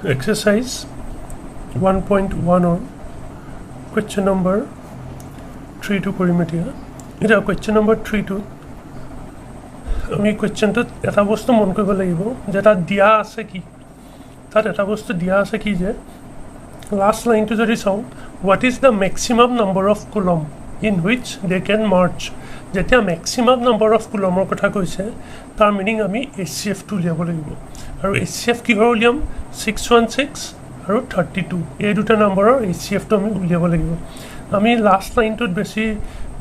Exercise 1.1 or question number 3 to Korimetia. It is question number 3 to আমি কোৱেশ্চনটো এটা বস্তু মন কৰিব লাগিব যে তাত দিয়া আছে কি তাত এটা বস্তু দিয়া আছে কি যে লাষ্ট লাইনটো যদি চাওঁ what is the maximum number of column in which they can march যেতিয়া মেক্সিমাম নাম্বাৰ অফ কুলমৰ কথা কৈছে তাৰ মিনিং আমি HCF টো উলিয়াব লাগিব আৰু HCF কিহৰ উলিয়াম 616 আৰু 32 এই দুটা নাম্বাৰৰ HCF টো আমি উলিয়াব লাগিব আমি লাষ্ট লাইনটোত বেছি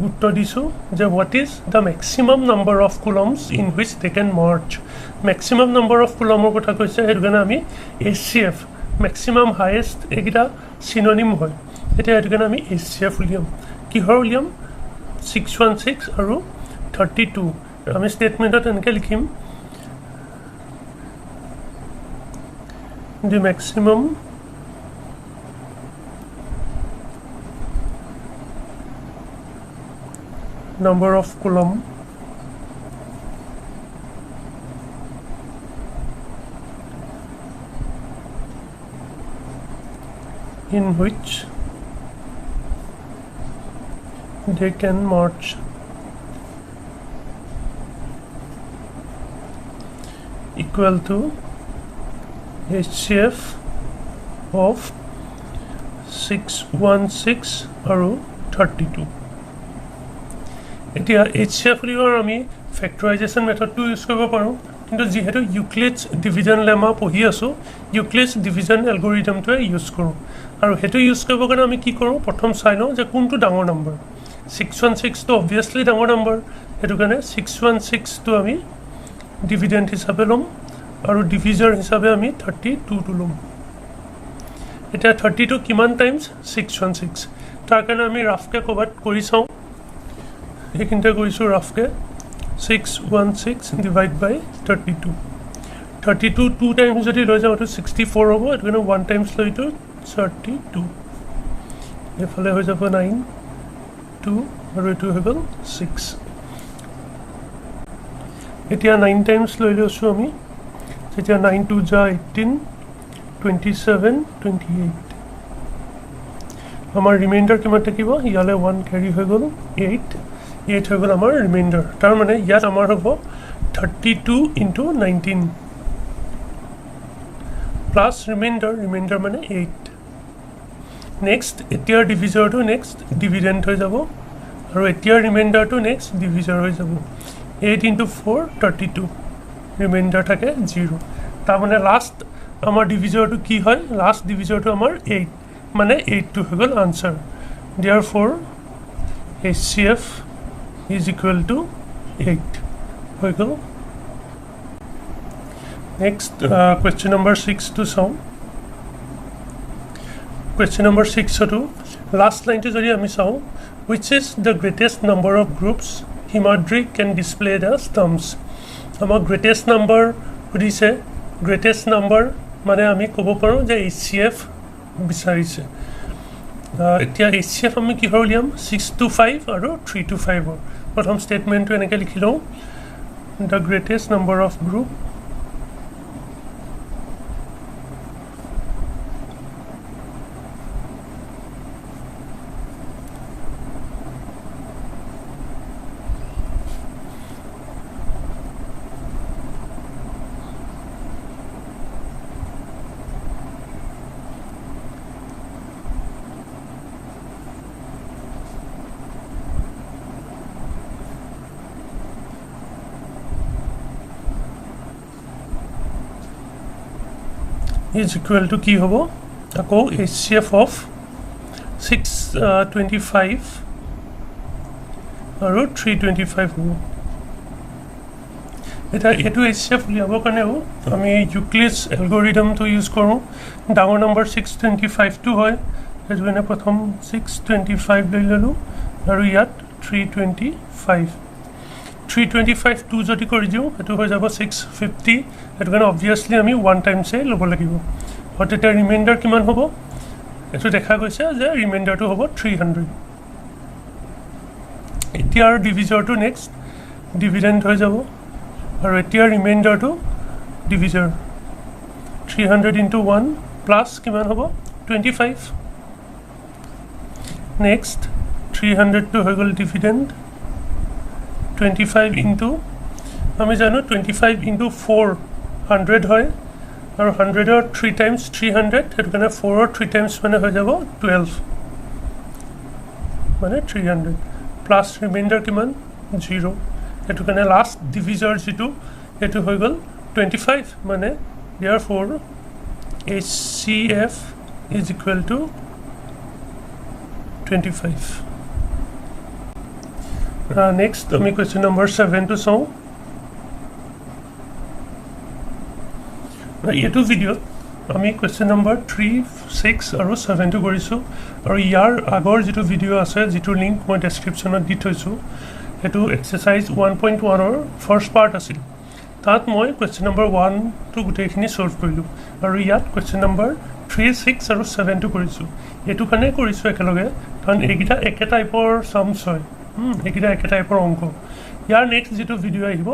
গুৰুত্ব দিছোঁ যে what is the maximum number of columns in which they can march maximum number of কুলমৰ কথা কৈছে সেইটো কাৰণে আমি HCF মেক্সিমাম হায়েষ্ট এইকেইটা চিননিম হয় এতিয়া সেইটো কাৰণে আমি HCF উলিয়াম কিহৰ উলিয়াম 616 আৰু 32 আমি ষ্টেটমেণ্টত এনেকৈ লিখিম the maximum number of coulomb in which they can march equal to HCF of 616 আৰু 32 এতিয়া HCF লিওৰ আমি ফেক্টৰাইজেশ্যন মেথডটো ইউজ কৰিব পাৰোঁ কিন্তু যেহেতু ইউক্লিডছ ডিভিজন লেমা পঢ়ি আছোঁ ইউক্লিডছ ডিভিজন এলগৰিদমটোৱে ইউজ কৰোঁ আৰু সেইটো ইউজ কৰিবৰ কাৰণে আমি কি কৰোঁ প্ৰথম চাই লওঁ যে কোনটো ডাঙৰ নম্বৰ 616 টো অবভিয়াছলি ডাঙৰ নম্বৰ সেইটো কাৰণে 616 টো আমি ডিভিডেণ্ট হিচাপে ল'ম আৰু ডিভিজাৰ হিচাপে আমি 32 টো ল'ম এটা 32 কিমান টাইমছ 616 তাৰ কাৰণে আমি ৰাফকে ক'বাত কৰি চাওঁ এইখিনিতে কৰিছোঁ ৰাফকে 616 ডিভাইড বাই 32 32 2 টাইমছ যদি লৈ যাওঁ এইটো 64 হ'ব এইটো কাৰণে 1 টাইমছ লৈ এইটো 32 এইফালে হৈ যাব 9 2 আৰু এইটো হৈ গ'ল 6 এতিয়া 9 টাইমছ লৈ লৈছোঁ আমি তেতিয়া 9 2 যা 18 27 28 আমাৰ ৰিমাইণ্ডাৰ কিমান থাকিব ইয়ালে 1 কেৰি হৈ গ'ল 8 হৈ গ'ল আমাৰ ৰিমাইণ্ডাৰ তাৰ মানে ইয়াত আমাৰ হ'ব 32 ইনটু 19 প্লাছ ৰিমাইণ্ডাৰ মানে 8 নেক্সট এতিয়াৰ ডিভিজৰটো নেক্সট ডিভিডেণ্ট হৈ যাব আৰু এতিয়াৰ ৰিমাইণ্ডাৰটো নেক্সট ডিভিজাৰ হৈ যাব 8 ইনটু 4 32 ৰিমাইণ্ডাৰ থাকে 0 তাৰমানে লাষ্ট আমাৰ ডিভিজৰটো কি হয় লাষ্ট ডিভিজৰটো আমাৰ 8 মানে 8 টো হৈ গ'ল answer therefore HCF is equal to 8 হৈ গ'ল next question number 6 to solve question number 6 to last line to যদি আমি চাওঁ which is the greatest number of groups Himadri can display the terms আমাৰ greatest number সুধিছে greatest number মানে আমি ক'ব পাৰোঁ যে HCF বিচাৰিছে এতিয়া HCF আমি কিহৰ উলিয়াম 6 to 5 আৰু 3 to 5 প্ৰথম ষ্টেটমেণ্টটো এনেকৈ লিখি লওঁ the greatest number of group is equal to কি হ'ব আকৌ HCF of 625 আৰু 325 হ'ব এটা এটো HCF লিয়াবৰ কাৰণেও আমি ইউক্লিডছ এলগৰিদমটো ইউজ কৰোঁ ডাঙৰ নম্বৰ 625 টো হয় সেইটো কাৰণে প্ৰথম 625 লৈ ল'লোঁ আৰু ইয়াত 325 টো যদি কৰি দিওঁ সেইটো হৈ যাব 650 সেইটো কাৰণে অবভিয়াছলি আমি 1 টাইমছে ল'ব লাগিব আৰু তেতিয়া ৰিমাইণ্ডাৰ কিমান হ'ব এইটো দেখা গৈছে যে ৰিমাইণ্ডাৰটো হ'ব 300 এতিয়াৰ ডিভিজৰটো নেক্সট ডিভিডেণ্ট হৈ যাব আৰু এতিয়াৰ ৰিমাইণ্ডাৰটো ডিভিজাৰ 300 into 1 প্লাছ কিমান হ'ব 25 নেক্সট 300টো হৈ গ'ল ডিভিডেণ্ড 25 ইনটু আমি জানো 25 ইনটু 4 100 হয় আৰু 100ৰ 3 টাইমছ 300 সেইটো কাৰণে 4ৰ 3 টাইমছ মানে হৈ যাব 12 মানে 300 প্লাছ ৰিমাইণ্ডাৰ কিমান 0 সেইটো কাৰণে লাষ্ট ডিভিজৰ যিটো সেইটো হৈ গ'ল 25 মানে therefore HCF is equal to 25 next আমি question number 7 টো চাওঁ এইটো ভিডিঅ'ত আমি question number 3 6 আৰু 7 টো কৰিছোঁ আৰু ইয়াৰ আগৰ যিটো ভিডিঅ' আছে যিটো লিংক মই ডেছক্ৰিপশ্যনত দি থৈছোঁ সেইটো এক্সাৰচাইজ 1.1 ৰ ফাৰ্ষ্ট পাৰ্ট আছিল তাত মই question number 1 টো গোটেইখিনি সলভ কৰিলোঁ আৰু ইয়াত question number 3 6 আৰু 7 টো কৰিছোঁ এইটো কাৰণে কৰিছোঁ একেলগে কাৰণ এইকেইটা একে টাইপৰ সামছ হয় এইকেইটা একে টাইপৰ অংক ইয়াৰ নেক্সট যিটো ভিডিঅ' আহিব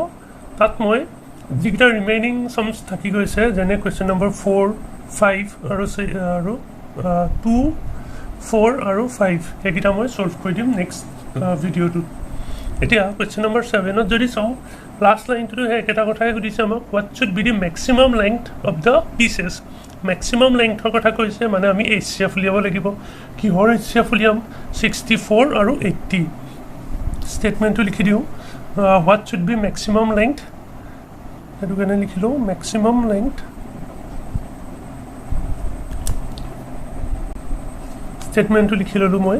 তাত মই যিকেইটা ৰিমেইনিং সামছ থাকি গৈছে যেনে question number 4 5 আৰু 2 4 আৰু 5 এইকেইটা মই সলভ কৰি দিম নেক্সট ভিডিঅ'টোত এতিয়া question number 7 ত যদি চাওঁ লাষ্ট লাইনটো হে এটা কথাই সুধিছে আমাক what should be the maximum length of the pieces maximum lengthৰ কথা কৈছে মানে আমি HCF উলিয়াব লাগিব কিহৰ HCF উলিয়াম 64 আৰু 80 ষ্টেটমেণ্টটো লিখি দিওঁ what should be maximum length সেইটো কাৰণে লিখিলোঁ maximum length ষ্টেটমেণ্টটো লিখি ল'লোঁ মই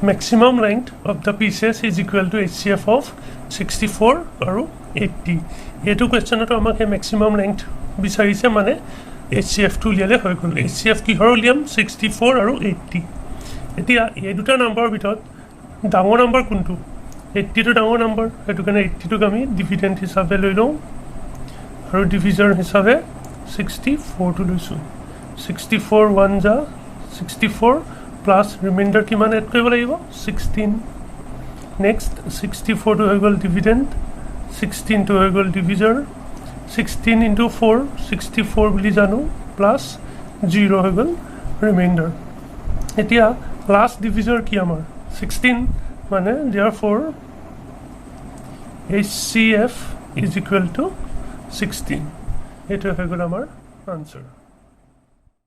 maximum length of the pieces is equal to HCF of 64 আৰু 80 এইটো কুৱেশ্যনতো আমাক maximum length বিচাৰিছে মানে HCF টো উলিয়ালে হৈ গ'ল HCF কিহৰ উলিয়াম 64 আৰু 80 এতিয়া এই দুটা নম্বৰৰ ভিতৰত ডাঙৰ নম্বৰ কোনটো 80 টো ডাঙৰ নম্বৰ সেইটো কাৰণে 80 টোক আমি ডিভিডেণ্ড হিচাপে লৈ লওঁ আৰু ডিভিজৰ হিচাপে 64 টো লৈছোঁ 64 1 যা 64 প্লাছ ৰিমাইণ্ডাৰ কিমান এড কৰিব লাগিব 16 নেক্সট 64 টো হৈ গ'ল ডিভিডেণ্ড 16 টো হৈ গ'ল ডিভিজৰ 16 ইনটু 4 64 বুলি জানো প্লাছ 0 হৈ গ'ল ৰিমাইণ্ডাৰ এতিয়া লাষ্ট ডিভিজৰ কি আমাৰ 16 মানে therefore HCF is equal to 16 এইটো হৈ গ'ল আমাৰ আনসাৰ